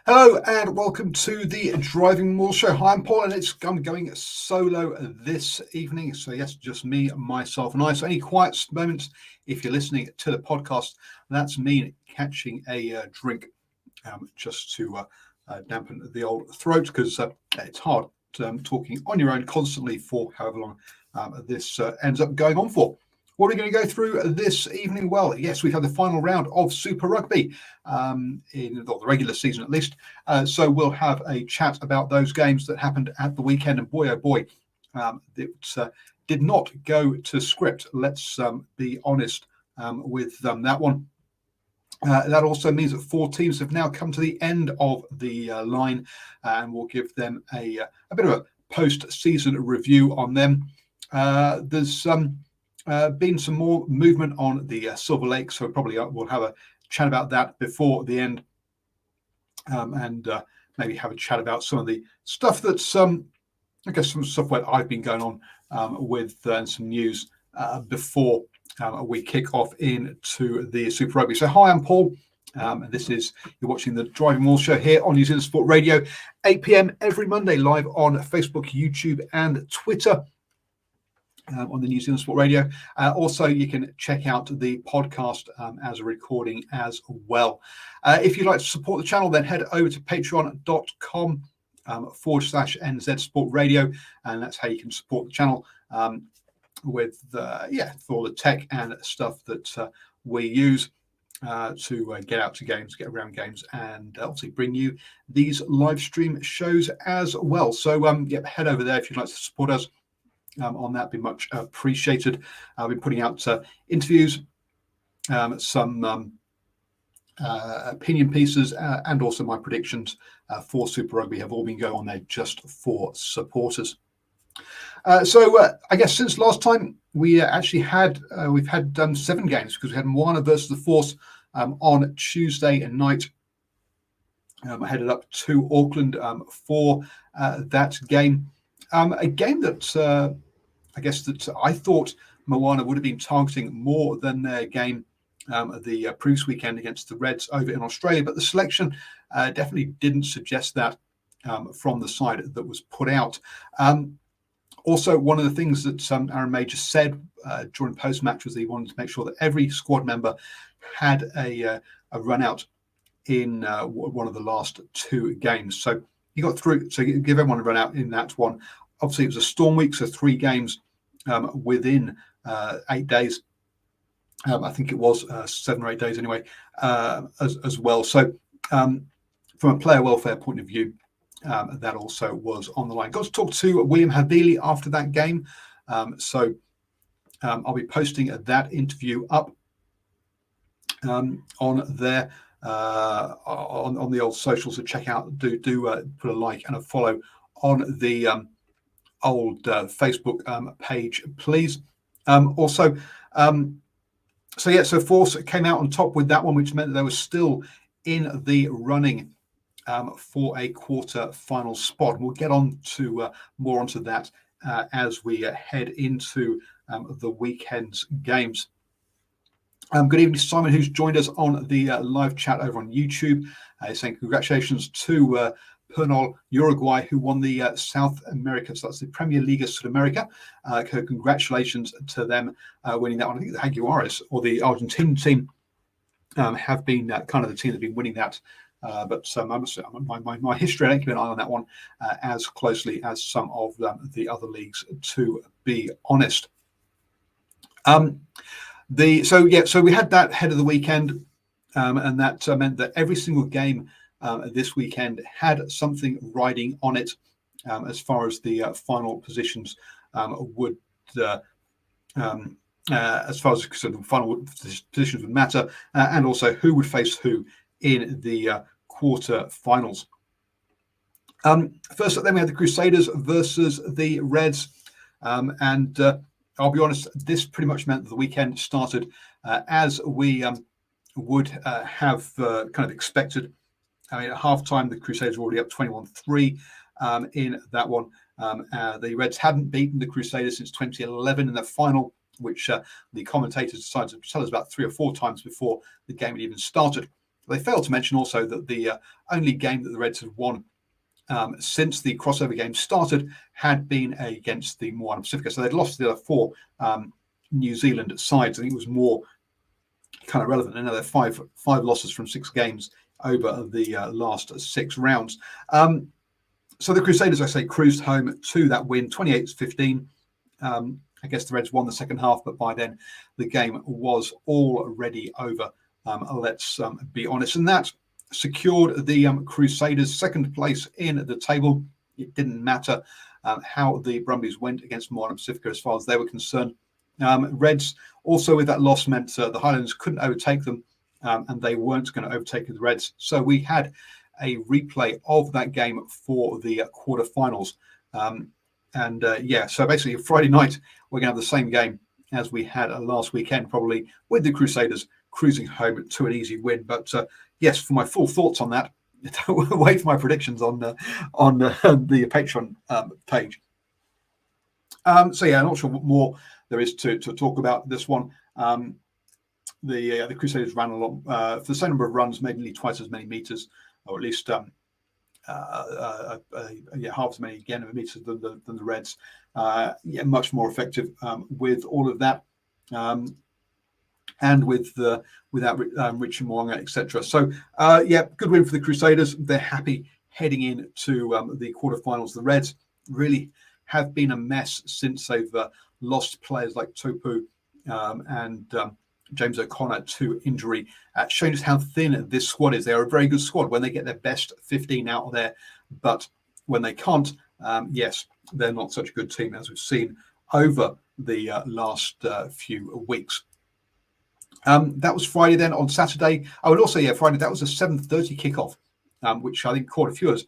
Hello and welcome to the DrivingMaul show. Hi, I'm Paul, and I'm going solo this evening. So yes, just me, myself, and I. So any quiet moments, if you're listening to the podcast, that's me catching a drink, just to dampen the old throat, because it's hard talking on your own constantly for however long this ends up going on for. What are we going to go through this evening? Well, yes, we've had the final round of Super Rugby in the regular season, at least. So we'll have a chat about those games that happened at the weekend. And boy, oh boy, it did not go to script. Let's be honest with that one. That also means that 4 teams have now come to the end of the line, and we'll give them a bit of a post-season review on them. There's been some more movement on the Silver Lake, so probably we'll have a chat about that before the end, and maybe have a chat about some of the stuff that's, I guess, some stuff where I've been going on with and some news before we kick off into the Super Rugby. So hi, I'm Paul. You're watching the DrivingMaul show here on New Zealand Sport Radio, 8 p.m. every Monday, live on Facebook, YouTube, and Twitter. On the New Zealand Sport Radio. Also, you can check out the podcast as a recording as well. If you'd like to support the channel, then head over to patreon.com /NZ Sport Radio, and that's how you can support the channel with for all the tech and stuff that we use to get out to games, get around games, and obviously bring you these live stream shows as well. So head over there if you'd like to support us. On that, be much appreciated. I've been putting out interviews, some opinion pieces, and also my predictions for Super Rugby have all been going on there just for supporters. So I guess since last time we actually we've had 7 games, because we had Moana versus the Force on Tuesday night. I headed up to Auckland for that game. A game that I guess that I thought Moana would have been targeting more than their game the previous weekend against the Reds over in Australia, but the selection definitely didn't suggest that from the side that was put out. Also, one of the things that Aaron Major said during post-match was that he wanted to make sure that every squad member had a run out in one of the last 2 games. So he got through, so you give everyone a run out in that one. Obviously, it was a storm week, so 3 games within 8 days. I think it was 7 or 8 days anyway, as well. So from a player welfare point of view, that also was on the line. Got to talk to William Havili after that game. So I'll be posting that interview up on there. On the old socials, so check out, do put a like and a follow on the old Facebook page, please. Also, so Force came out on top with that one, which meant that they were still in the running for a quarter final spot. We'll get on to more onto that as we head into the weekend's games. Good evening, Simon, who's joined us on the live chat over on YouTube. Saying congratulations to Pernol, Uruguay, who won the South America, so that's the Premier Liga Sudamerica. Congratulations to them winning that one. I think the Jaguares, or the Argentine team, have been kind of the team that have been winning that. But I must say, my history, I don't keep an eye on that one as closely as some of the other leagues, to be honest. So we had that head of the weekend, and that meant that every single game this weekend had something riding on it, as far as the final positions would, as far as the final positions would matter, and also who would face who in the quarter finals. First up, then we had the Crusaders versus the Reds, and I'll be honest, this pretty much meant that the weekend started as we would have kind of expected. I mean, at halftime, the Crusaders were already up 21-3 in that one. The Reds hadn't beaten the Crusaders since 2011 in the final, which the commentators decided to tell us about 3 or 4 times before the game had even started. They failed to mention also that the only game that the Reds had won since the crossover game started had been against the Moana Pacifica. So they'd lost the other 4 New Zealand sides. I think it was more kind of relevant. I know they're five losses from 6 games over the last 6 rounds. So the Crusaders, I say, cruised home to that win, 28-15. I guess the Reds won the second half, but by then the game was already over. Let's be honest. And that secured the Crusaders second place in the table. It didn't matter how the Brumbies went against Moana Pacifica as far as they were concerned. Reds also with that loss meant the Highlanders couldn't overtake them, and they weren't going to overtake the Reds. So we had a replay of that game for the quarterfinals. So basically Friday night, we're going to have the same game as we had last weekend, probably with the Crusaders cruising home to an easy win. But yes, for my full thoughts on that, wait for my predictions on the Patreon page. I'm not sure what more there is to talk about this one. The Crusaders ran along for the same number of runs, made nearly twice as many meters, or at least half as many again of meters than the Reds. Much more effective with all of that, and without Richie Mo'unga, etc. So good win for the Crusaders. They're happy heading into the quarterfinals. The Reds really have been a mess since they've lost players like Topu and James O'Connor to injury, showing us how thin this squad is. They are a very good squad when they get their best 15 out there, but when they can't, yes, they're not such a good team as we've seen over the last few weeks. That was Friday. Then on Saturday, I would also Friday, that was a 7:30 kickoff, which I think caught a few of us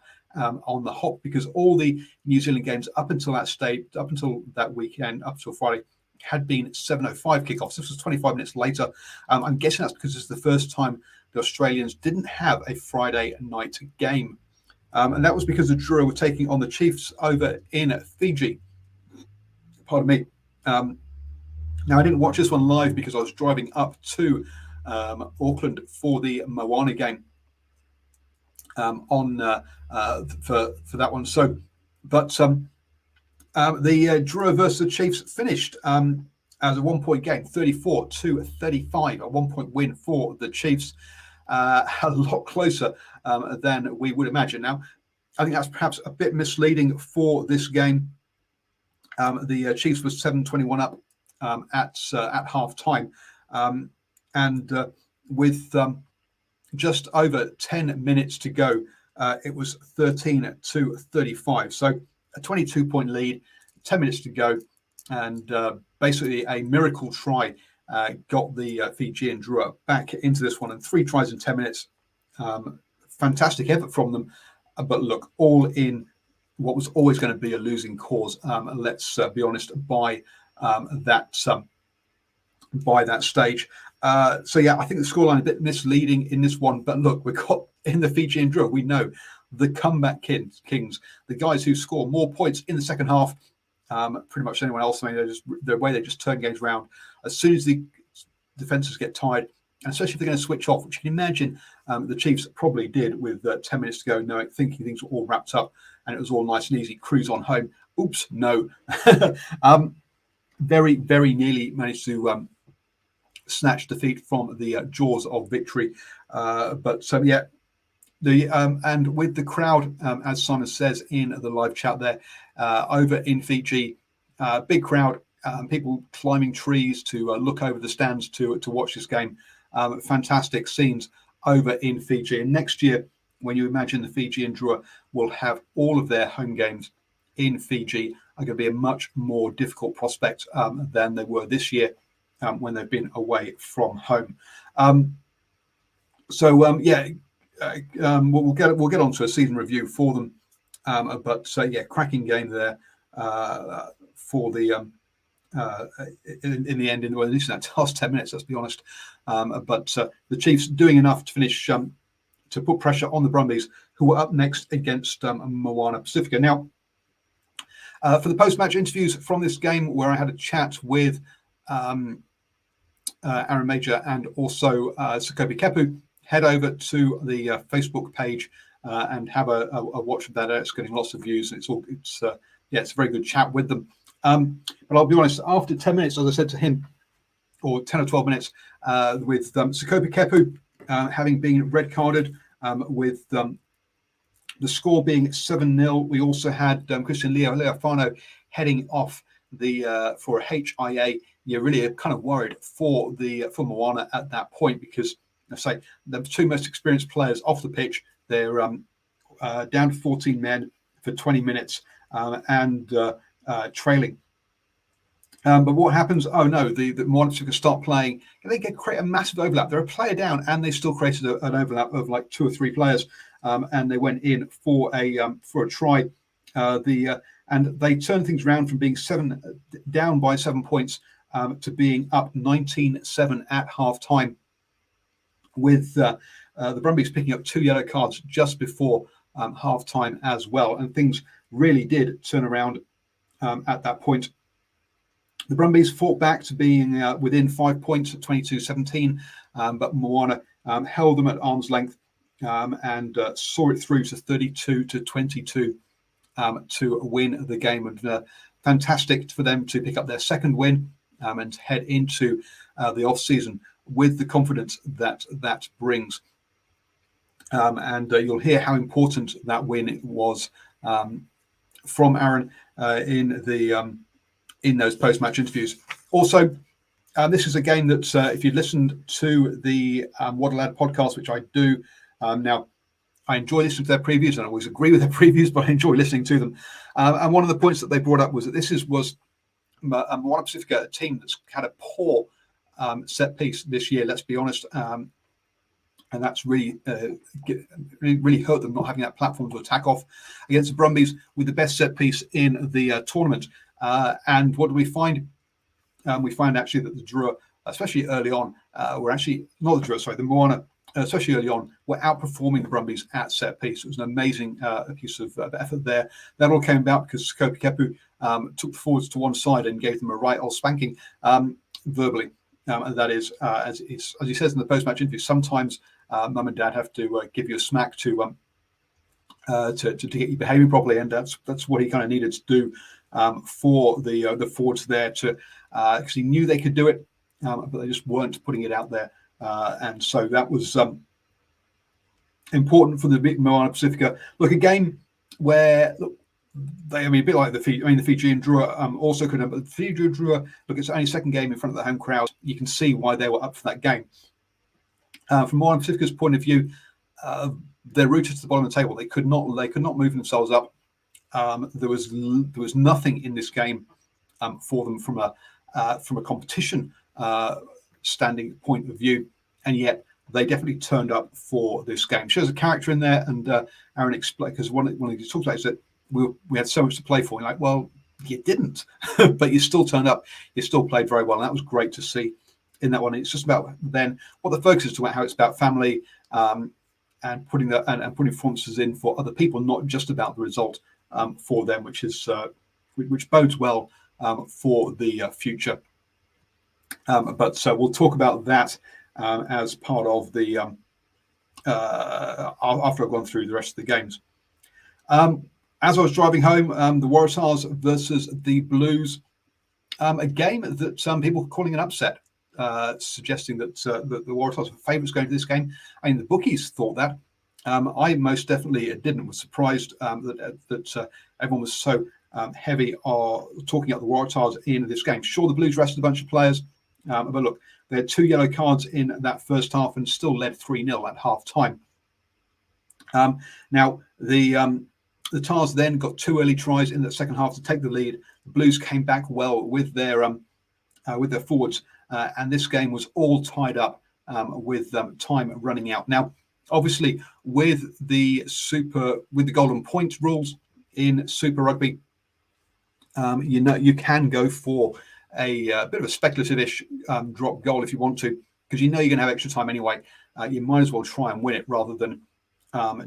on the hop, because all the New Zealand games up until that weekend, up until Friday, had been 7:05 kickoffs. This was 25 minutes later. I'm guessing that's because it's the first time the Australians didn't have a Friday night game. And that was because the Drua were taking on the Chiefs over in Fiji. Pardon me. Now, I didn't watch this one live because I was driving up to Auckland for the Moana game for that one. So, but the Drua versus the Chiefs finished as a 1-point game, 34-35, a 1-point win for the Chiefs. A lot closer than we would imagine. Now, I think that's perhaps a bit misleading for this game. The Chiefs was 7-21 up at half time, and with just over 10 minutes to go, it was 13-35. So a 22-point lead, 10 minutes to go, and basically a miracle try got the Fijian Drua back into this one, and 3 tries in 10 minutes. Fantastic effort from them, but look, all in what was always going to be a losing cause. Let's be honest, by that stage. I think the scoreline a bit misleading in this one, but look, we've got in the Fijian Drua, we know the comeback kings, the guys who score more points in the second half, pretty much anyone else. I mean, the way they just turn games around as soon as the defenses get tired, and especially if they're going to switch off, which you can imagine the Chiefs probably did with 10 minutes to go, thinking things were all wrapped up and it was all nice and easy, cruise on home. Oops, no. Very, very nearly managed to snatch defeat from the jaws of victory. And with the crowd, as Simon says in the live chat there, over in Fiji, big crowd, people climbing trees to look over the stands to watch this game. Fantastic scenes over in Fiji. And next year, when you imagine the Fijian Drua will have all of their home games in Fiji, are going to be a much more difficult prospect than they were this year when they've been away from home. We'll get on to a season review for them. Cracking game there for the in the end, at least in that last 10 minutes, let's be honest. The Chiefs doing enough to finish to put pressure on the Brumbies, who were up next against Moana Pacifica. Now, for the post-match interviews from this game, where I had a chat with Aaron Major and also Sekope Kepu, head over to the Facebook page and have a watch of that. It's getting lots of views. It's a very good chat with them. But I'll be honest, after 10 minutes, as I said to him, or 10 or 12 minutes, with Sekope Kepu having been red carded, with the score being 7-0. We also had Christian Leofano heading off for a HIA. You're really kind of worried for Moana at that point, because I say the two most experienced players off the pitch. They're down to 14 men for 20 minutes and trailing. But what happens? Oh no, the Moana can start playing. They create a massive overlap. They're a player down, and they still created an overlap of like 2 or 3 players, and they went in for a try. And they turned things around from being down by 7 points to being up 19-7 at half time, with the Brumbies picking up 2 yellow cards just before half time as well. And things really did turn around at that point. The Brumbies fought back to being within 5 points at 22-17, but Moana held them at arm's length and saw it through to 32-22 to win the game. And fantastic for them to pick up their second win and head into the off-season with the confidence that brings. And you'll hear how important that win was from Aaron in those post-match interviews. Also, this is a game that if you listened to the Waddle podcast, which I do now, I enjoy listening to their previews. I don't always agree with their previews, but I enjoy listening to them. And one of the points that they brought up was that this was Moana Pacifica, a team that's had a poor set piece this year, let's be honest. And that's really hurt them, not having that platform to attack off against the Brumbies with the best set piece in the tournament. And what do we find? We find actually that the Drua, especially early on, the Moana, especially early on, were outperforming the Brumbies at set piece. It was an amazing piece of effort there. That all came about because Sekope Kepu took the forwards to one side and gave them a right old spanking verbally. And that is, as he says in the post-match interview, sometimes mum and dad have to give you a smack to get you behaving properly, and that's what he kind of needed to do for the forwards there to because he knew they could do it, but they just weren't putting it out there, and so that was important for the Moana Pacifica. Look, a game where a bit like the Fijian Drua also could have, but the Fijian Drua, look, it's only second game in front of the home crowd. You can see why they were up for that game. From Moana Pacifica's point of view, they're rooted to the bottom of the table. They could not move themselves up. There was nothing in this game for them from a competition standing point of view, and yet they definitely turned up for this game. Shows a character in there, and Aaron explained, because one of the talks about is that we had so much to play for. And like, well, you didn't, but you still turned up. You still played very well, and that was great to see in that one. It's just about then what the focus is about, how it's about family and putting performances in for other people, not just about the result for them, which bodes well for the future. But we'll talk about that as part of the after I've gone through the rest of the games. As I was driving home, the Waratahs versus the Blues, a game that some people are calling an upset, suggesting that the Waratahs were favourites going to this game. I mean, the bookies thought that. I most definitely didn't. Was surprised that everyone was so heavy talking up the Waratahs in this game. Sure, the Blues rested a bunch of players, but look, they had 2 yellow cards in that first half and still led 3-0 at half time. Now, the Tars then got 2 early tries in the second half to take the lead. The Blues came back well with their forwards, and this game was all tied up with time running out. Now, obviously, with the golden point rules in Super Rugby, you can go for a bit of a speculative-ish drop goal if you want to, because you're going to have extra time anyway. You might as well try and win it rather than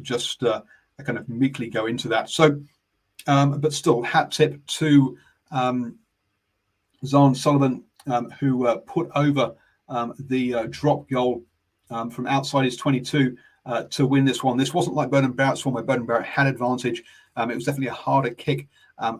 just kind of meekly go into that. So, but still, hat tip to Zahn Sullivan, who put over the drop goal from outside his 22 to win this one. This wasn't like Bowden Barrett's one where Bowden Barrett had advantage. It was definitely a harder kick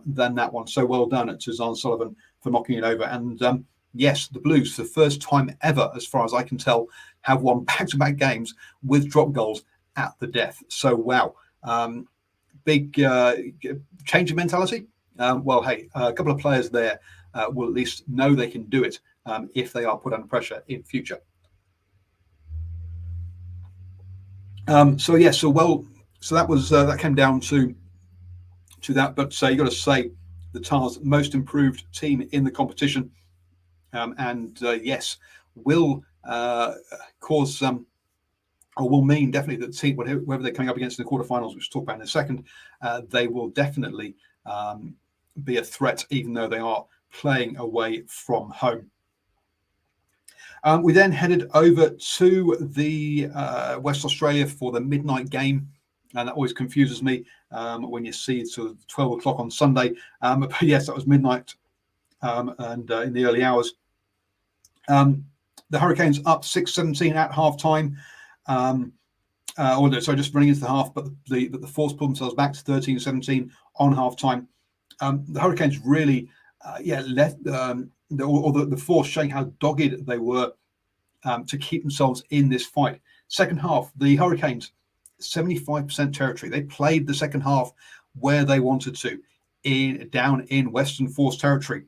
than that one. So well done to Zahn Sullivan for knocking it over. And yes, the Blues, for the first time ever, as far as I can tell, have won back-to-back games with drop goals at the death. So wow, big change of mentality. Well, hey, a couple of players there will at least know they can do it if they are put under pressure in future. So that was that came down to that. But you got to say the Tars most improved team in the competition, and yes, will cause or will mean definitely that the team, whoever they're coming up against in the quarterfinals, which we'll talk about in a second, they will definitely be a threat, even though they are playing away from home. We then headed over to the West Australia for the midnight game, and that always confuses me when you see sort of 12 o'clock on Sunday. But yes, that was midnight and in the early hours. The Hurricanes up 6-17 at half-time. Just running into the half, but the Force pulled themselves back to 13-17 on half-time. The Hurricanes really, left the Force showing how dogged they were to keep themselves in this fight. Second half, the Hurricanes, 75% territory. They played the second half where they wanted to, down in Western Force territory.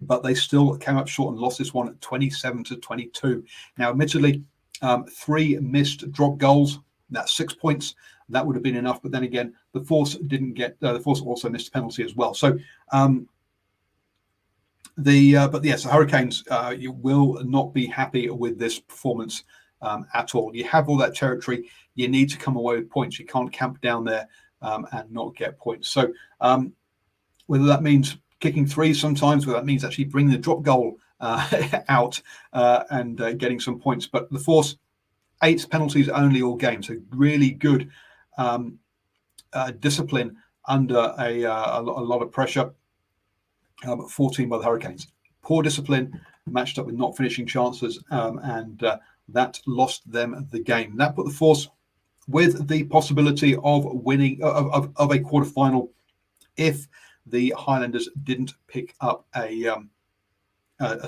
But they still came up short and lost this one at 27-22. Now, admittedly, 3 missed drop goals. That's 6 points. That would have been enough. But then again, the Force didn't get. The Force also missed a penalty as well. So, the Hurricanes, you will not be happy with this performance at all. You have all that territory. You need to come away with points. You can't camp down there and not get points. So, whether that means kicking 3 sometimes, whether that means actually bringing the drop goal out and getting some points. But the Force, 8 penalties only all game. So really good discipline under a lot of pressure. 14 by the Hurricanes. Poor discipline matched up with not finishing chances, and that lost them the game. That put the Force with the possibility of winning of a quarterfinal if the Highlanders didn't pick up a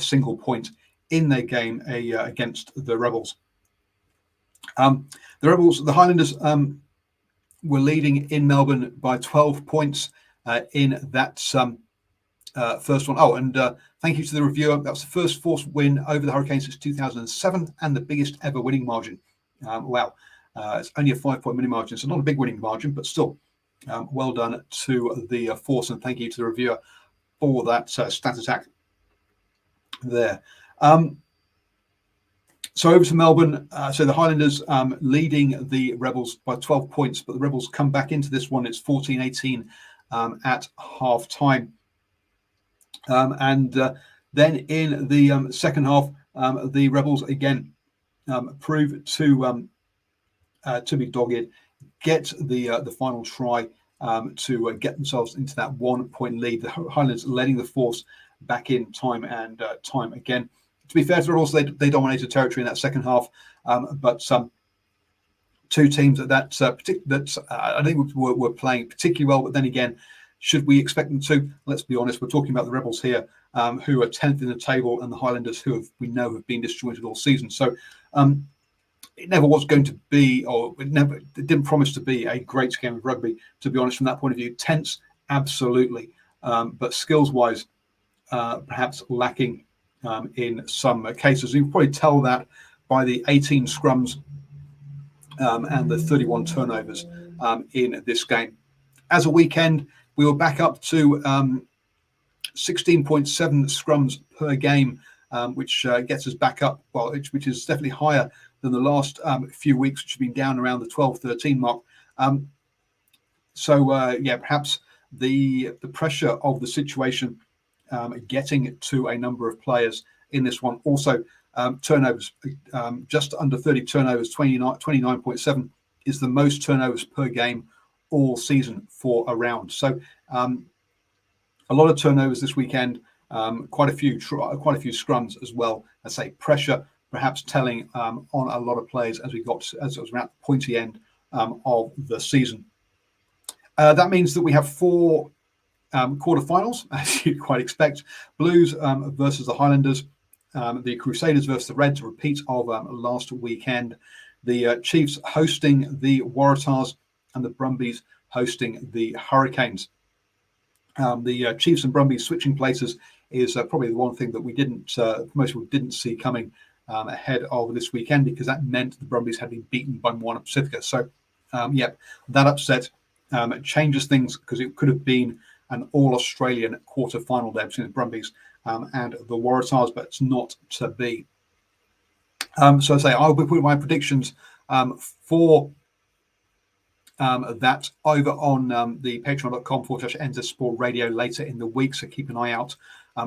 single point in their game against the Rebels. The Highlanders were leading in Melbourne by 12 points in that first one. Oh, and thank you to the reviewer. That was the first Force win over the Hurricanes since 2007 and the biggest ever winning margin. Wow. It's only a 5-point winning margin, so not a big winning margin, but still well done to the Force, and thank you to the reviewer for that stat attack there. So over to Melbourne. So the Highlanders leading the Rebels by 12 points, but the Rebels come back into this one. It's 14-18 at half time. And then in the second half, the Rebels again prove to be dogged, get the final try to get themselves into that 1-point lead. The Highlanders letting the Force back in time and time again. To be fair to the Rebels, they dominated territory in that second half, but two teams that I think were playing particularly well. But then again, should we expect them to? Let's be honest. We're talking about the Rebels here, who are 10th in the table, and the Highlanders, who we know have been disjointed all season. So it never was going to be, or it didn't promise to be a great game of rugby. To be honest, from that point of view, tense, absolutely, but skills-wise, perhaps lacking in some cases. You can probably tell that by the 18 scrums and the 31 turnovers in this game. As a weekend, we were back up to 16.7 scrums per game, which gets us back up, which is definitely higher than the last few weeks, which have been down around the 12-13 mark. Perhaps the pressure of the situation getting to a number of players in this one. Also, turnovers, just under 30 turnovers, 29.7 is the most turnovers per game all season for a round. So a lot of turnovers this weekend, quite a few scrums as well. I say pressure, perhaps telling on a lot of players as it was around the pointy end of the season. That means that we have 4 quarterfinals, as you'd quite expect. Blues versus the Highlanders, the Crusaders versus the Reds, a repeat of last weekend. The Chiefs hosting the Waratahs, and the Brumbies hosting the Hurricanes. The Chiefs and Brumbies switching places is probably the one thing that we didn't, most people didn't see coming ahead of this weekend, because that meant the Brumbies had been beaten by Moana Pacifica. So, that upset changes things, because it could have been an all-Australian quarter-final there between the Brumbies and the Waratahs, but it's not to be. So I say I'll be putting my predictions for that over on the patreon.com/NZ Sport Radio later in the week, so keep an eye out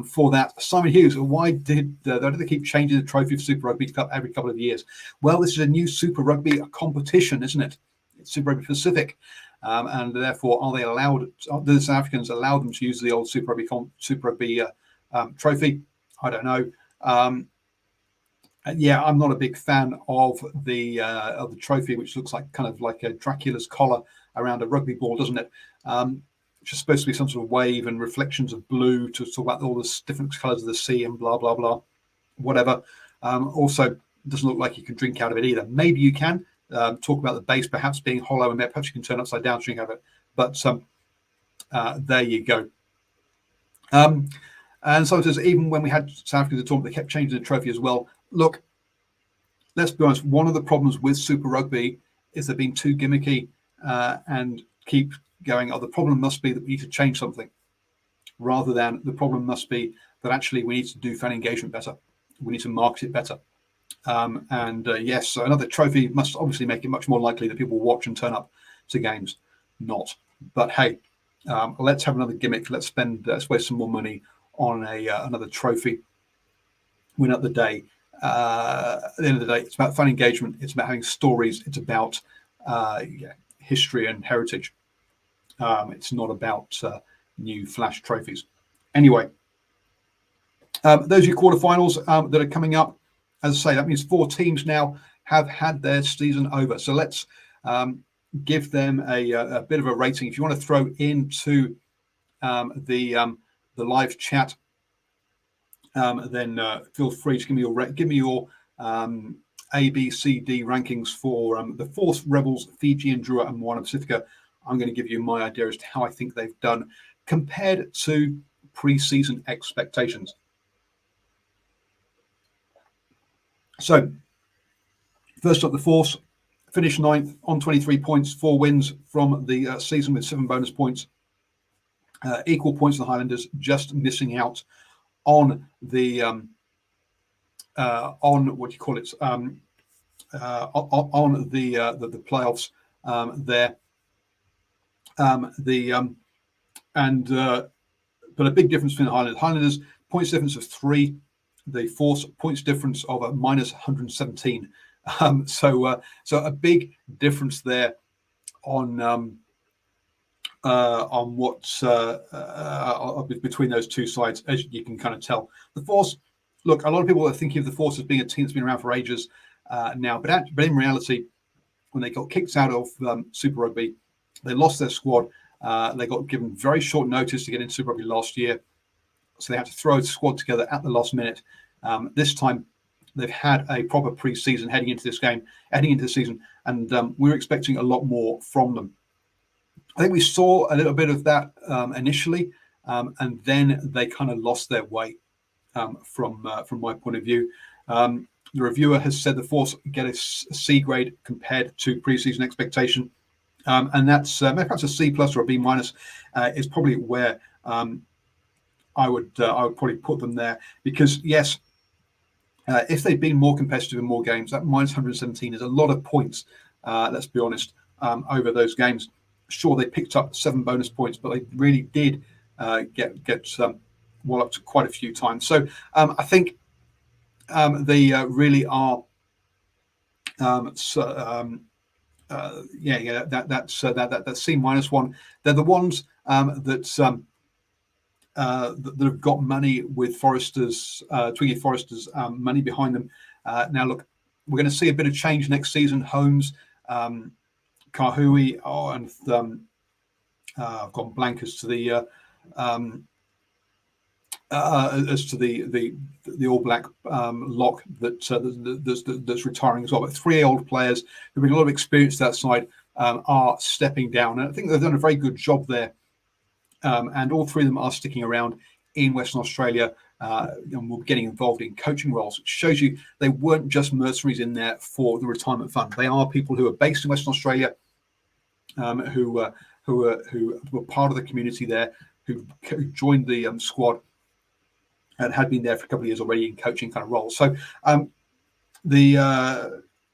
for that. Simon Hughes, why did they keep changing the trophy for Super Rugby every couple of years? Well, this is a new Super Rugby competition, isn't it? It's Super Rugby Pacific, and therefore, are they allowed? Do the South Africans allow them to use the old Super Rugby trophy? I don't know. Yeah, I'm not a big fan of the trophy, which looks like kind of like a Dracula's collar around a rugby ball, doesn't it? Which is supposed to be some sort of wave and reflections of blue to talk about all the different colours of the sea and blah blah blah, whatever. Also, doesn't look like you can drink out of it either. Maybe you can talk about the base perhaps being hollow, and perhaps you can turn upside down to drink out of it. But there you go. And so it says, even when we had South Africa tournament, they kept changing the trophy as well. Look, let's be honest, one of the problems with Super Rugby is they're being too gimmicky and keep going, the problem must be that we need to change something, rather than the problem must be that actually we need to do fan engagement better. We need to market it better. Yes, so another trophy must obviously make it much more likely that people watch and turn up to games. Not. But hey, let's have another gimmick. Let's waste some more money on another trophy. Win up the day. At the end of the day, it's about fan engagement. It's about having stories. It's about history and heritage. It's not about new flash trophies. Anyway, those are your quarterfinals that are coming up. As I say, that means 4 teams now have had their season over. So let's give them a bit of a rating. If you want to throw into the live chat, then feel free to give me your A, B, C, D rankings for the Force, Rebels, Fiji, and Drua, and Moana Pacifica. I'm going to give you my idea as to how I think they've done compared to pre-season expectations. So, first up, the Force finished 9th on 23 points, 4 wins from the season with 7 bonus points. Equal points to the Highlanders, just missing out on the on what do you call it? On the playoffs there. But a big difference between the Highlanders. Highlanders points difference of 3. The Force points difference of a minus 117. So a big difference there on what's between those two sides, as you can kind of tell. The Force, look, a lot of people are thinking of the Force as being a team that's been around for ages now, but in reality, when they got kicked out of Super Rugby, they lost their squad. They got given very short notice to get into Super Rugby last year, so they had to throw a squad together at the last minute. This time, they've had a proper pre-season heading into the season, and we're expecting a lot more from them. I think we saw a little bit of that initially, and then they kind of lost their way from my point of view. The reviewer has said the Force get a C grade compared to pre-season expectation, and that's perhaps a C plus or a B minus is probably where I would probably put them there, because yes, if they'd been more competitive in more games, that minus 117 is a lot of points. Let's be honest, over those games. Sure, they picked up 7 bonus points, but they really did get walloped quite a few times. So I think they really are. That's C minus 1. They're the ones that have got money with Foresters, Twiggy Foresters money behind them. Now, look, we're going to see a bit of change next season. Holmes, Kahui, and I've gone blank as to the All Black lock that's retiring as well. But 3 old players who bring a lot of experience to that side are stepping down, and I think they've done a very good job there. And all 3 of them are sticking around in Western Australia and will be getting involved in coaching roles, which shows you they weren't just mercenaries in there for the retirement fund. They are people who are based in Western Australia, who were part of the community there, who joined the squad and had been there for a couple of years already in coaching kind of roles. So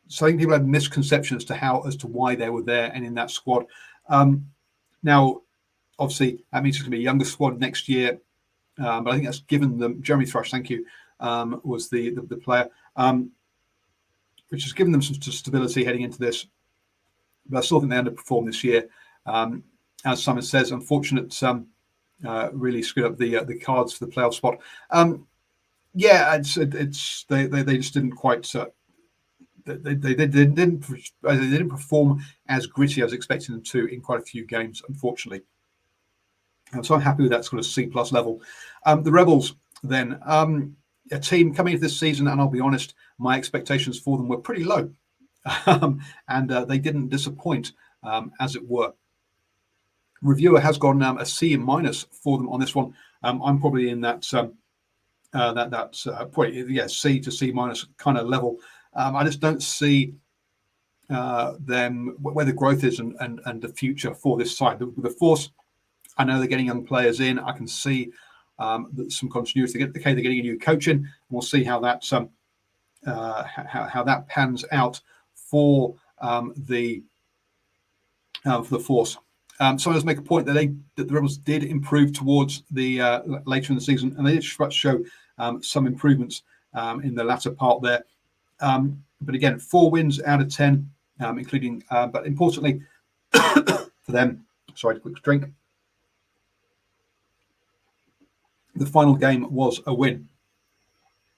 so I think people have misconceptions as to why they were there and in that squad. Now, obviously, that means it's going to be a younger squad next year, but I think that's given them. Jeremy Thrush, thank you, was the player, which has given them some stability heading into this. But I still think they underperformed this year. As Simon says, unfortunate. Really screwed up the cards for the playoff spot. Yeah, they just didn't quite. They didn't perform as gritty as I was expecting them to in quite a few games, unfortunately. So I'm happy with that sort of C+ level. The Rebels, then, a team coming into this season, and I'll be honest, my expectations for them were pretty low, and they didn't disappoint, as it were. Reviewer has gone a C- for them on this one. I'm probably in that C to C- kind of level. I just don't see them where the growth is and the future for this side. The Force, I know they're getting young players in. I can see some continuity. They're getting a new coaching. We'll see how that how that pans out for the Force. So I just make a point that the Rebels did improve towards the later in the season, and they did show some improvements in the latter part there. But again, 4 wins out of 10, including, but importantly for them, sorry, quick drink. The final game was a win,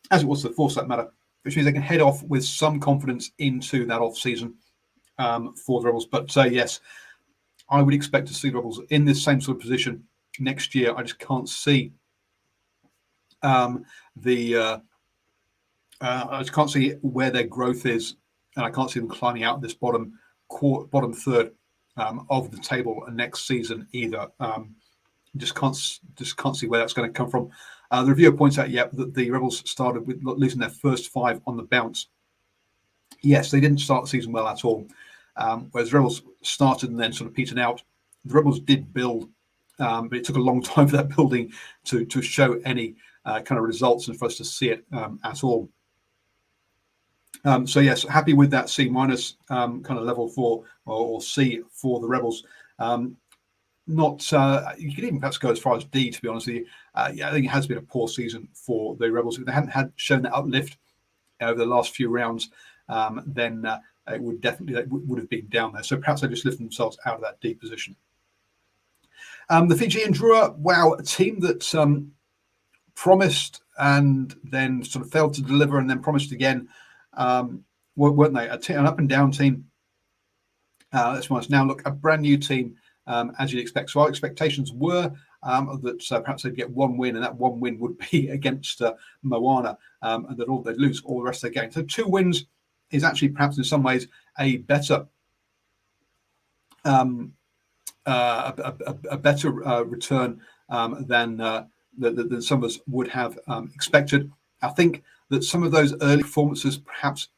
as it was the Force, that matter, which means they can head off with some confidence into that off season for the Rebels. But yes, I would expect to see the Rebels in this same sort of position next year. I just can't see I just can't see where their growth is, and I can't see them climbing out this bottom third of the table next season either. Just can't see where that's going to come from. The reviewer points out, that the Rebels started with losing their first 5 on the bounce. Yes, they didn't start the season well at all. Whereas the Rebels started and then sort of petered out. The Rebels did build, but it took a long time for that building to show any kind of results and for us to see it at all. So yes, happy with that C- kind of level for or C for the Rebels. Not you could even perhaps go as far as D, to be honest with you. I think it has been a poor season for the Rebels. If they hadn't shown that uplift over the last few rounds, then it would have been down there. So perhaps they just lifted themselves out of that D position. The Fijian Drua, wow, a team that promised and then sort of failed to deliver, and then promised again, weren't they? An up and down team. That's nice. Now look, a brand new team, as you'd expect. So our expectations were that perhaps they'd get 1 win, and that 1 win would be against Moana, and that they'd lose all the rest of their games. So 2 wins is actually perhaps in some ways a better return than some of us would have expected. I think that some of those early performances perhaps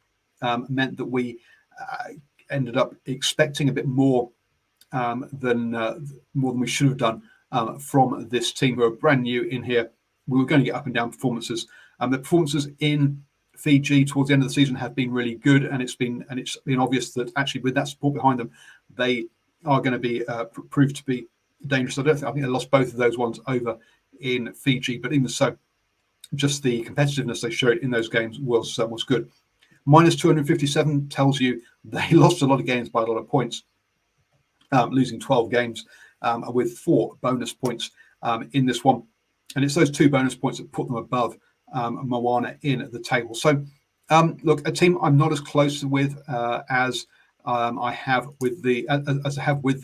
meant that we ended up expecting a bit more than we should have done from this team, who are brand new in here. We were going to get up and down performances. The performances in Fiji towards the end of the season have been really good, and it's been obvious that actually with that support behind them, they are going to be proved to be dangerous. I think they lost both of those ones over in Fiji, but even so, just the competitiveness they showed in those games was good. Minus 257 tells you they lost a lot of games by a lot of points, losing 12 games with 4 bonus points in this one, and it's those 2 bonus points that put them above Moana in the table. So Look, a team I'm not as close with as I have with the as I have with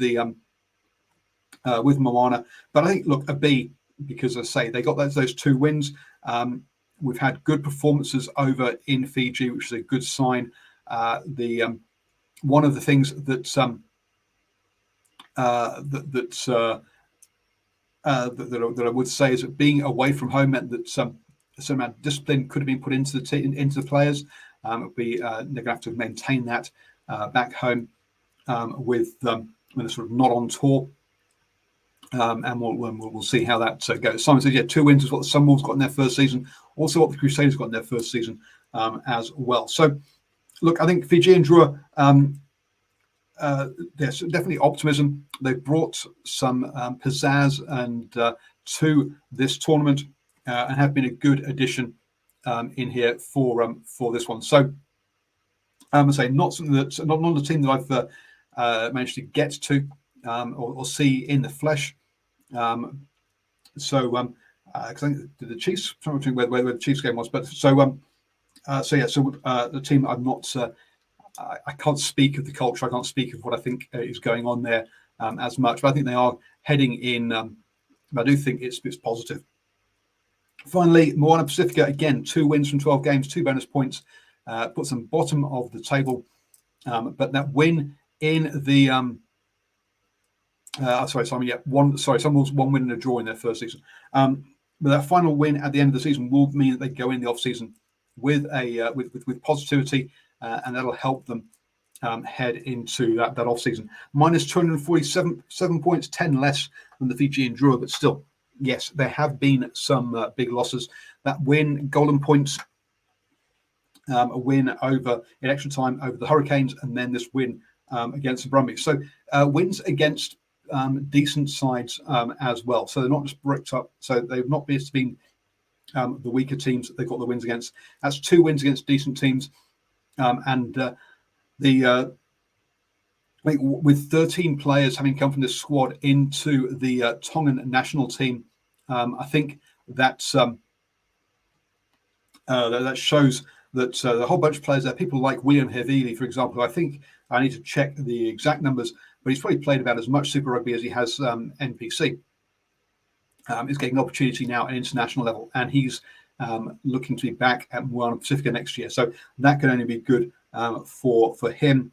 Moana, but I think look a B, because as I say they got those 2 wins. We've had good performances over in Fiji, which is a good sign. The one of the things that that I would say is that being away from home meant that some amount of discipline could have been put into into the players. They're going to have to maintain that back home with when they're sort of not on tour. And we'll see how that goes. Simon says, 2 wins is what the Sunwolves got in their first season, also what the Crusaders got in their first season as well. So, look, I think Fiji and Drua, there's definitely optimism. They've brought some pizzazz and to this tournament and have been a good addition in here for this one. So, I say not something that's not a team that I've managed to get to or see in the flesh. Because I think the Chiefs, I'm trying to think where the Chiefs game was, but the team I'm not. I can't speak of the culture. I can't speak of what I think is going on there as much. But I think they are heading in. I do think it's positive. Finally, Moana Pacifica again, 2 wins from 12 games, 2 bonus points, puts them bottom of the table. But that win in the Sunwolves 1 win and a draw in their first season. But that final win at the end of the season will mean that they go in the off season with with positivity, and that'll help them head into that off season. Minus 247 points, 10 less than the Fijian Drua, but still, yes, there have been some big losses. That win, Golden Points, a win over in extra time over the Hurricanes, and then this win against the Brumbies. So wins against decent sides as well. So they're not just bricked up. So they've not been the weaker teams that they've got the wins against. That's 2 wins against decent teams, with 13 players having come from this squad into the Tongan national team. I think that shows that the whole bunch of players there, people like William Havili, for example, I think I need to check the exact numbers, but he's probably played about as much Super Rugby as he has NPC. He's getting an opportunity now at international level, and he's looking to be back at Moana Pacifica next year. So that can only be good for him.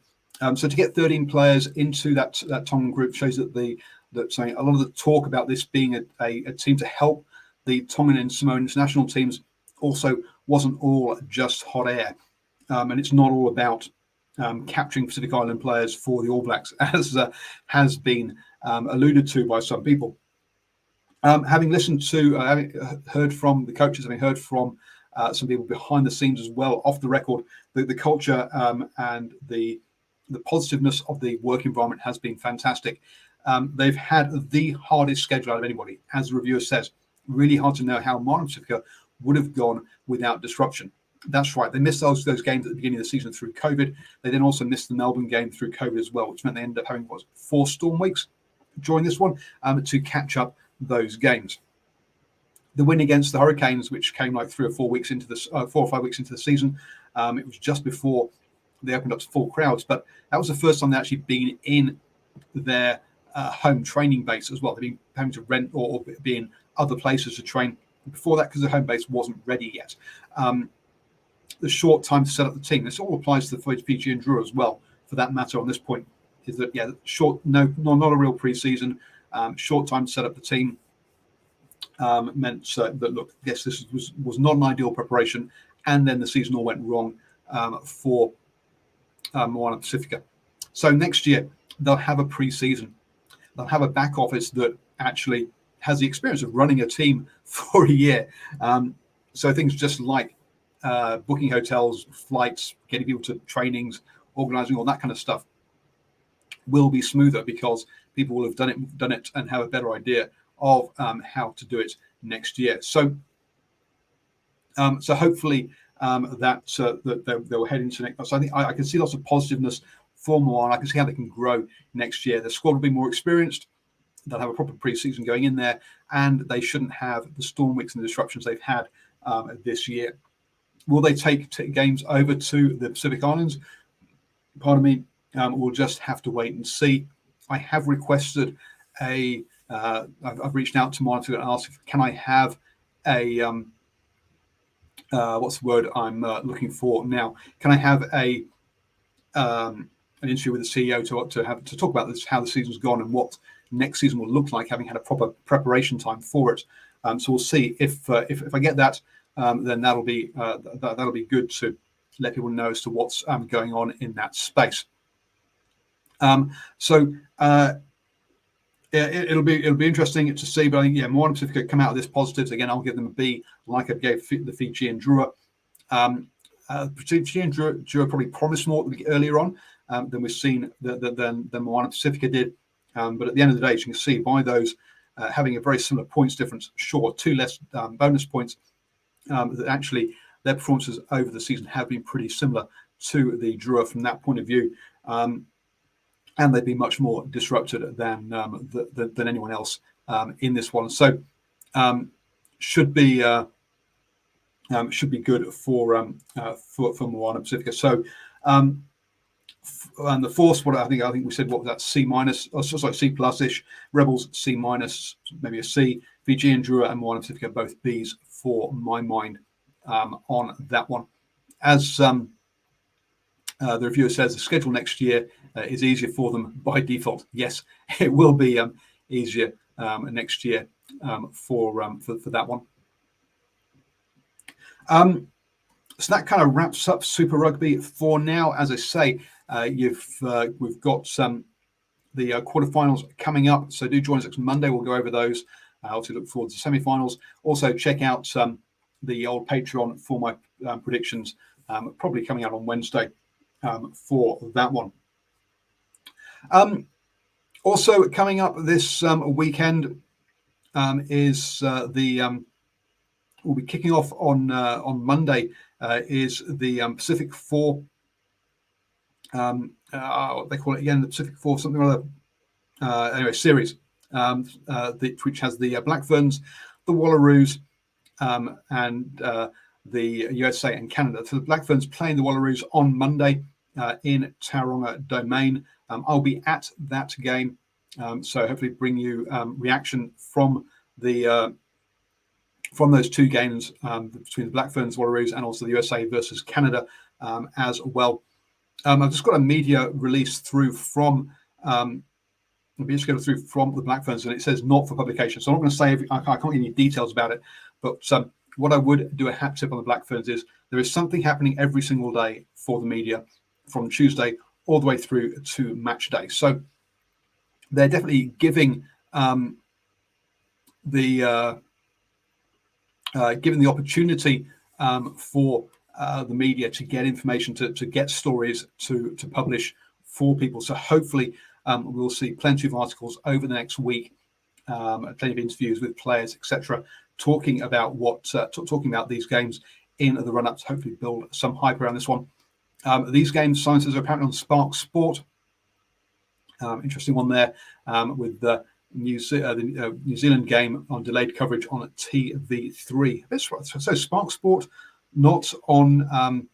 So to get 13 players into that Tongan group shows that a lot of the talk about this being a team to help the Tongan and Samoan international teams also wasn't all just hot air, and it's not all about capturing Pacific Island players for the All Blacks, as has been alluded to by some people. Having listened to, having heard from the coaches, having heard from some people behind the scenes as well, off the record, the culture and the positiveness of the work environment has been fantastic. They've had the hardest schedule out of anybody, as the reviewer says. Really hard to know how Moana Pacifica would have gone without disruption. That's right. They missed those games at the beginning of the season through COVID. They then also missed the Melbourne game through COVID as well, which meant they ended up having 4 storm weeks during this one to catch up those games. The win against the Hurricanes, which came like 3 or 4 weeks into this, 4 or 5 weeks into the season, it was just before they opened up to full crowds. But that was the first time they actually been in their home training base as well. They've been having to rent or be in other places to train before that because the home base wasn't ready yet. The short time to set up the team. This all applies to the Fiji and Drua as well, for that matter. On this point, is that not a real preseason. Short time to set up the team meant that look, yes, this was not an ideal preparation, and then the season all went wrong for Moana Pacifica. So next year they'll have a preseason. They'll have a back office that actually has the experience of running a team for a year. So things just like booking hotels, flights, getting people to trainings, organising all that kind of stuff will be smoother because people will have done it and have a better idea of how to do it next year. So hopefully that they'll head into next. So I think I can see lots of positiveness for Moana. I can see how they can grow next year. The squad will be more experienced. They'll have a proper pre-season going in there, and they shouldn't have the storm weeks and the disruptions they've had this year. Will they take games over to the Pacific Islands? Pardon me. We'll just have to wait and see. I have requested I've reached out to Monitor and asked, can I have a what's the word I'm looking for now? Can I have an interview with the CEO to talk about this, how the season's gone and what next season will look like, having had a proper preparation time for it. So we'll see if I get that, then that'll be good to let people know as to what's going on in that space. It'll be interesting to see, but I think Moana Pacifica come out of this positives. Again, I'll give them a B, like I gave the Fiji and Drua. Fiji and Drua probably promised more earlier on than we've seen than Moana Pacifica did. But at the end of the day, as you can see by those having a very similar points difference, sure, 2 less bonus points, that actually their performances over the season have been pretty similar to the Drua from that point of view. And they've been much more disrupted than anyone else in this one. So should be good for Moana Pacifica. So and the Force, what I think we said, what was that, C minus, or sorry, C plus ish. Rebels C minus, maybe a C. Fiji and Drua and Moana Pacifica both Bs for my mind on that one. As the reviewer says, the schedule next year is easier for them by default. Yes, it will be easier next year for that one. So that kind of wraps up Super Rugby for now. As I say, we've got the quarterfinals coming up, so do join us next Monday. We'll go over those. I also look forward to semi-finals. Also, check out the old Patreon for my predictions, probably coming out on Wednesday for that one. Also coming up this weekend is we'll be kicking off on Monday is the Pacific 4. What they call it again, the Pacific 4 something or other. Anyway, series which has the Black Ferns, the Wallaroos, and the USA and Canada. So the Black Ferns playing the Wallaroos on Monday in Tauranga Domain. I'll be at that game, so hopefully bring you reaction from the from those two games between the Black Ferns, Wallaroos, and also the USA versus Canada as well. I've just got a media release through from. I'll be just going through from the Black Ferns, and it says not for publication. So I'm not going to say I can't give you any details about it, but what I would do a hat tip on the Black Ferns is there is something happening every single day for the media from Tuesday all the way through to match day. So they're definitely giving the opportunity for the media to get information, to get stories to publish for people. So hopefully we'll see plenty of articles over the next week, plenty of interviews with players, etc., talking about talking about these games in the run-up to hopefully build some hype around this one. These games, sciences, are apparently on Spark Sport. Interesting one there with the New Zealand game on delayed coverage on TV3. That's right. So Spark Sport not on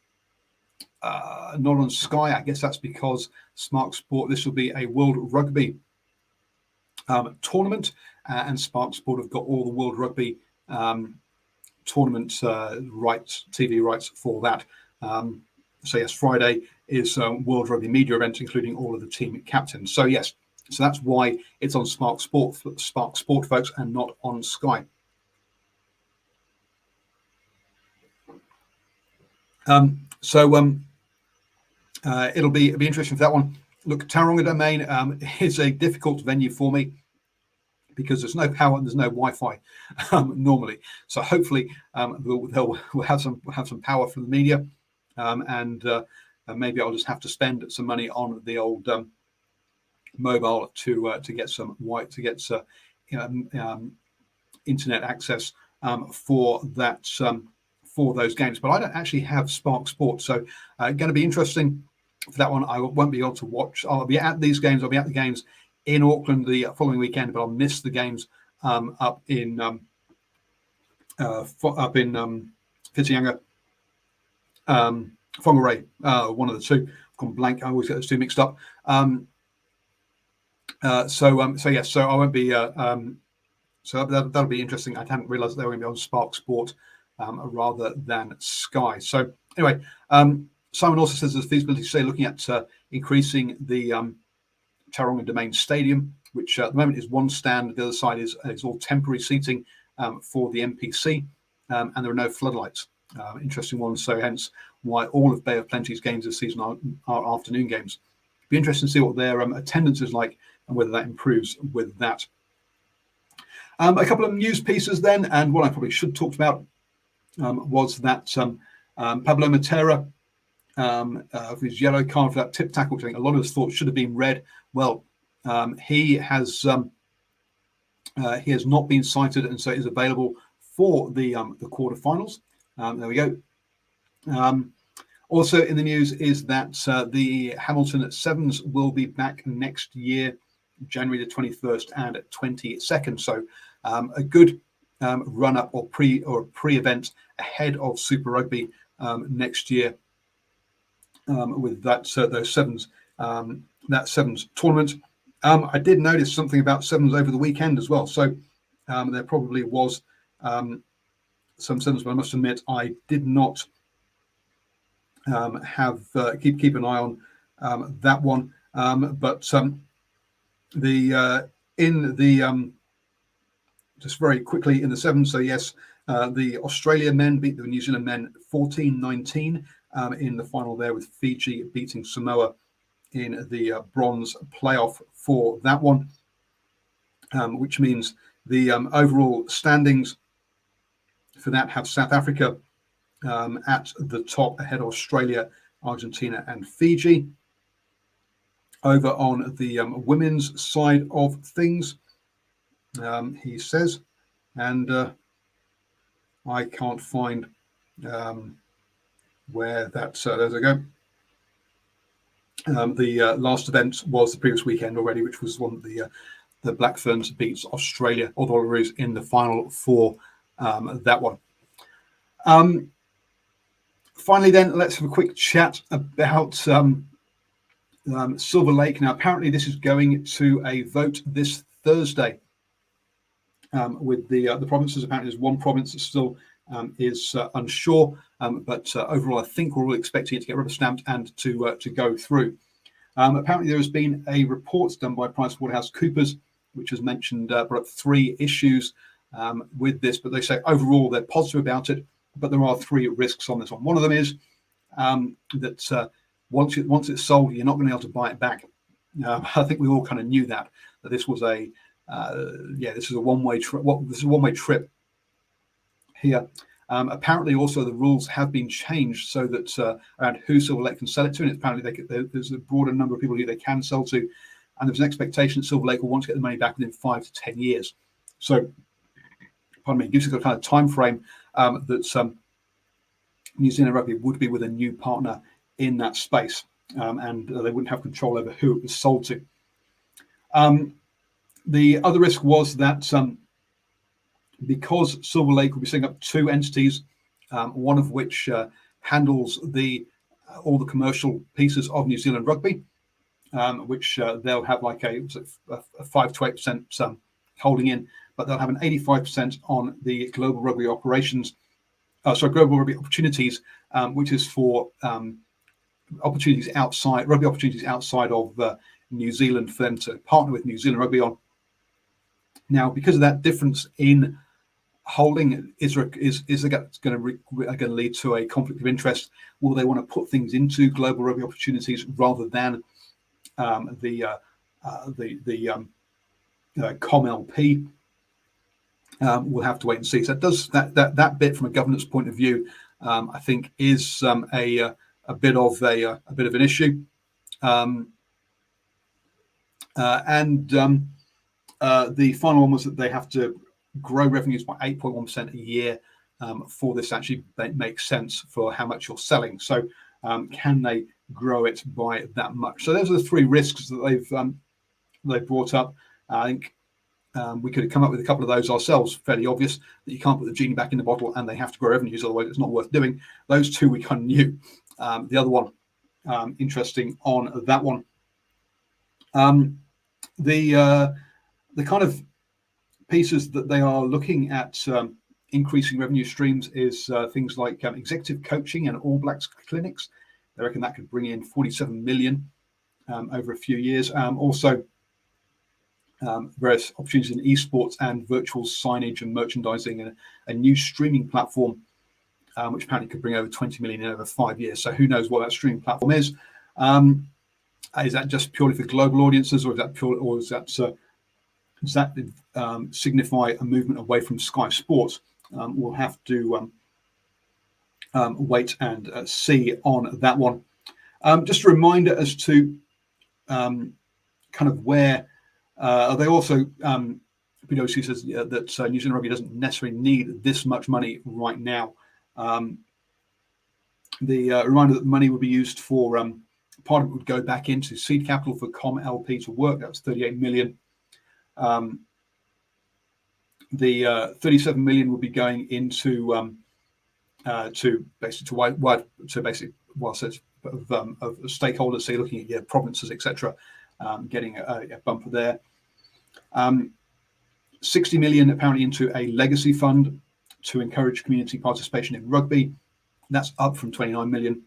Sky. I guess that's because Spark Sport. This will be a World Rugby tournament, and Spark Sport have got all the World Rugby tournament rights, TV rights for that. So yes, Friday is World Rugby media event, including all of the team captains. So yes, so that's why it's on Spark Sport, folks, and not on Sky. It'll be interesting for that one. Look, Tauranga Domain is a difficult venue for me because there's no power and there's no Wi-Fi normally. So hopefully we'll have some power from the media, and maybe I'll just have to spend some money on the old mobile to get some internet access for that for those games. But I don't actually have Spark Sport, so going to be interesting for that one. I won't be able to watch. I'll be at these games. I'll be at the games in Auckland the following weekend, but I'll miss the games up in Whitianga. Fongaray, one of the two. I've gone blank. I always get those two mixed up. So yes, so I won't be. So that'll be interesting. I hadn't realised they were going to be on Spark Sport rather than Sky. So anyway, Simon also says there's feasibility, say, looking at increasing the Taronga Domain Stadium, which at the moment is one stand. The other side is all temporary seating for the NPC, and there are no floodlights. Interesting one. So hence why all of Bay of Plenty's games this season are afternoon games. Be interesting to see what their attendance is like and whether that improves with that. A couple of news pieces then, and what I probably should talk about was that Pablo Matera, his yellow card for that tip tackle, which I think a lot of us thought should have been red. Well, he has not been cited, and so is available for the quarterfinals. There we go. Also in the news is that the Hamilton Sevens will be back next year, January the 21st and 22nd. So a good run up or pre-event ahead of Super Rugby next year with that those sevens that sevens tournament. I did notice something about sevens over the weekend as well. So there probably was some sevens, but I must admit I did not keep an eye on that one. But just very quickly in the sevens. So yes, the Australia men beat the New Zealand men 14-19 in the final there, with Fiji beating Samoa in the bronze playoff for that one, which means the overall standings for that have South Africa at the top ahead of Australia, Argentina and Fiji. Over on the women's side of things, he says, and I can't find where that, there we go. The last event was the previous weekend already, which was one the Black Ferns beats Australia, or the Wallaroos, in the final for that one. Finally, then, let's have a quick chat about Silver Lake. Now, apparently, this is going to a vote this Thursday with the provinces. Apparently, there's one province that still is unsure, but overall, I think we're all expecting it to get rubber stamped and to go through. Apparently, there has been a report done by PricewaterhouseCoopers, which has mentioned brought up 3 issues with this, but they say overall they're positive about it. But there are 3 risks on this one. One of them is that once it's sold, you're not going to be able to buy it back. I think we all kind of knew that this was this is a one-way trip. This is a one-way trip here. Apparently, also the rules have been changed so that around who Silver Lake can sell it to, and apparently there's a broader number of people who they can sell to, and there's an expectation that Silver Lake will want to get the money back within 5 to 10 years. So, pardon me, it gives you a kind of time frame that New Zealand Rugby would be with a new partner in that space, and they wouldn't have control over who it was sold to. The other risk was that because Silver Lake will be setting up 2 entities, one of which handles all the commercial pieces of New Zealand Rugby, which they'll have like a 5 to 8% holding in, but they'll have an 85% on the global rugby operations. Global rugby opportunities, which is for rugby opportunities outside of New Zealand, for them to partner with New Zealand Rugby on. Now, because of that difference in holding, is going to lead to a conflict of interest? Will they want to put things into global rugby opportunities rather than the ComLP? We'll have to wait and see. So that bit from a governance point of view, I think, is a bit of an issue. The final one was that they have to grow revenues by 8.1% a year for this to actually make sense for how much you're selling. So can they grow it by that much? So those are the 3 risks that they've brought up. I think We could have come up with a couple of those ourselves, fairly obvious that you can't put the genie back in the bottle and they have to grow revenues, otherwise it's not worth doing. Those two we kind of knew. The other one, interesting on that one. The kind of pieces that they are looking at increasing revenue streams is things like executive coaching and All Blacks clinics. They reckon that could bring in 47 million over a few years. Also, various opportunities in esports and virtual signage and merchandising, and a new streaming platform, which apparently could bring over 20 million in over 5 years. So who knows what that streaming platform is? Is that just purely for global audiences, or is that pure, or is that does that signify a movement away from Sky Sports? We'll have to wait and see on that one. Just a reminder as to kind of where they also, PwC says that New Zealand Rugby doesn't necessarily need this much money right now. The reminder that the money would be used for, part of it would go back into seed capital for Com LP to work. That's 38 million. The 37 million will be going into to stakeholders, say looking at provinces, etc., getting a bumper there. 60 million apparently into a legacy fund to encourage community participation in rugby. That's up from 29 million.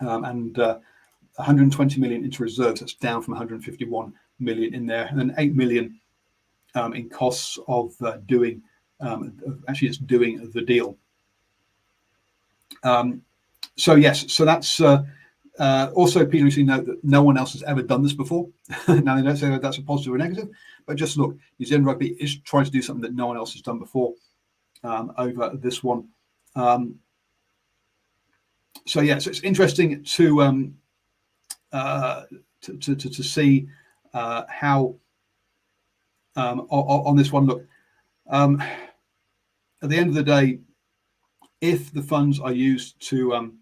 And 120 million into reserves. That's down from 151 million in there. And then 8 million in costs of doing the deal. So yes, so that's also PwC note that no one else has ever done this before. Now they don't say that that's a positive or negative, but just look, New Zealand Rugby is trying to do something that no one else has done before over this one. So yeah, so it's interesting to see how on this one. Look, at the end of the day, if the funds are used to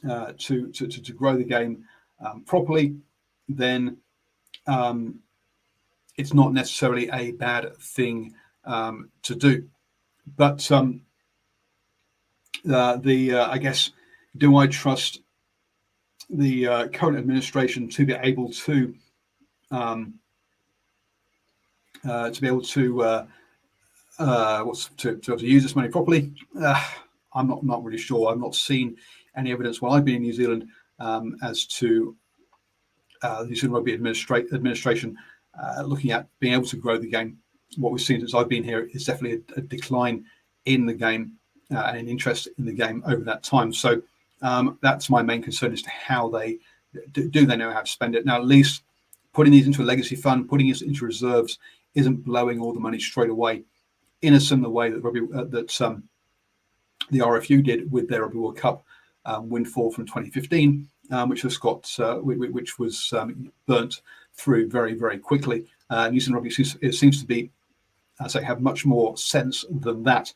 grow the game properly, then it's not necessarily a bad thing to do. But I guess, do I trust the current administration to be able to use this money properly? I'm not really sure. I've not seen any evidence while I've been in New Zealand as to the New Zealand Rugby administration looking at being able to grow the game. What we've seen since I've been here is definitely a decline in the game and an interest in the game over that time. So that's my main concern as to how they do they know how to spend it. Now, at least putting these into a legacy fund, putting it into reserves, isn't blowing all the money straight away in a similar way that the RFU did with their Rugby World Cup windfall from 2015, which was burnt through very, very quickly. New Zealand Rugby seems to be, as I have much more sense than that,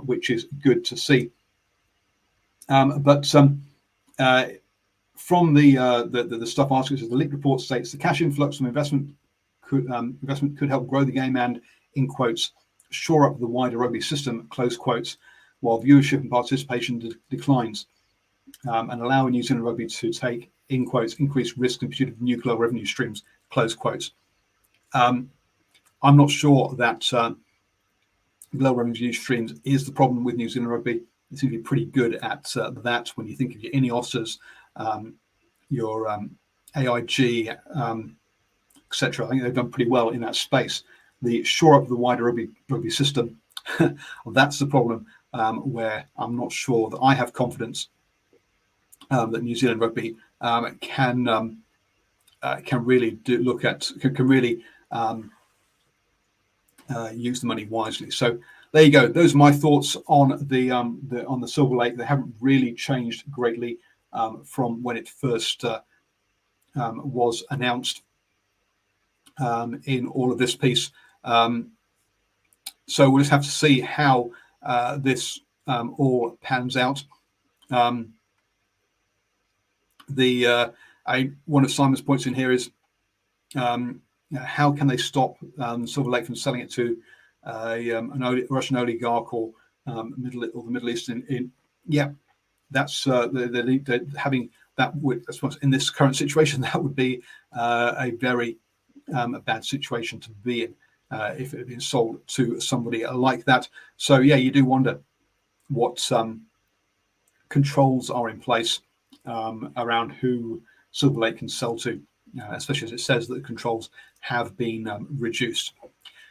which is good to see. But from the stuff articles, the leaked report states the cash influx from investment could help grow the game and, in quotes, shore up the wider rugby system, close quotes, while viewership and participation declines, and allowing New Zealand Rugby to take, in quotes, increased risk in pursuit of nuclear revenue streams, close quotes. I'm not sure that low revenue streams is the problem with New Zealand Rugby. They seem to be pretty good at that. When you think of your Ineos's, your AIG, etc., I think they've done pretty well in that space. The shore up the wider rugby system, that's the problem, where I'm not sure that I have confidence that New Zealand Rugby can really use the money wisely. So there you go. Those are my thoughts on the Silver Lake. They haven't really changed greatly from when it first was announced in all of this piece. So we'll just have to see how this all pans out. One of Simon's points in here is how can they stop Silver Lake from selling it to a Russian oligarch or the Middle East? That's they're having that would, I suppose, in this current situation, that would be a very bad situation to be in if it had been sold to somebody like that. So yeah, you do wonder what controls are in place around who Silver Lake can sell to, especially as it says that the controls have been reduced.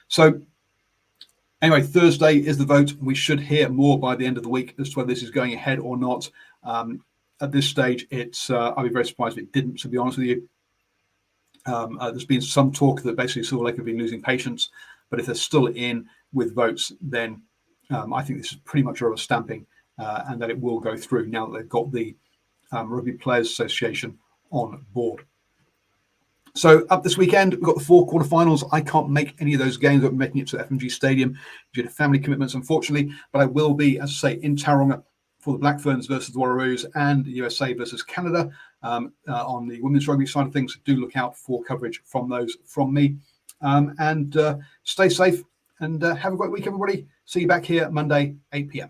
So anyway, Thursday is the vote. We should hear more by the end of the week as to whether this is going ahead or not. At this stage, it's I'd be very surprised if it didn't, to be honest with you. There's been some talk that basically Silver Lake have been losing patience, but if they're still in with votes, then I think this is pretty much a stamping, and that it will go through now that they've got the Rugby Players Association on board. So up this weekend, we've got the 4 quarterfinals. I can't make any of those games. I'm making it to FMG Stadium due to family commitments, unfortunately, but I will be, as I say, in Tauranga for the Black Ferns versus the Wallaroos and the USA versus Canada. On the women's rugby side of things, do look out for coverage from those from me. And stay safe and have a great week, everybody. See you back here Monday, 8 p.m.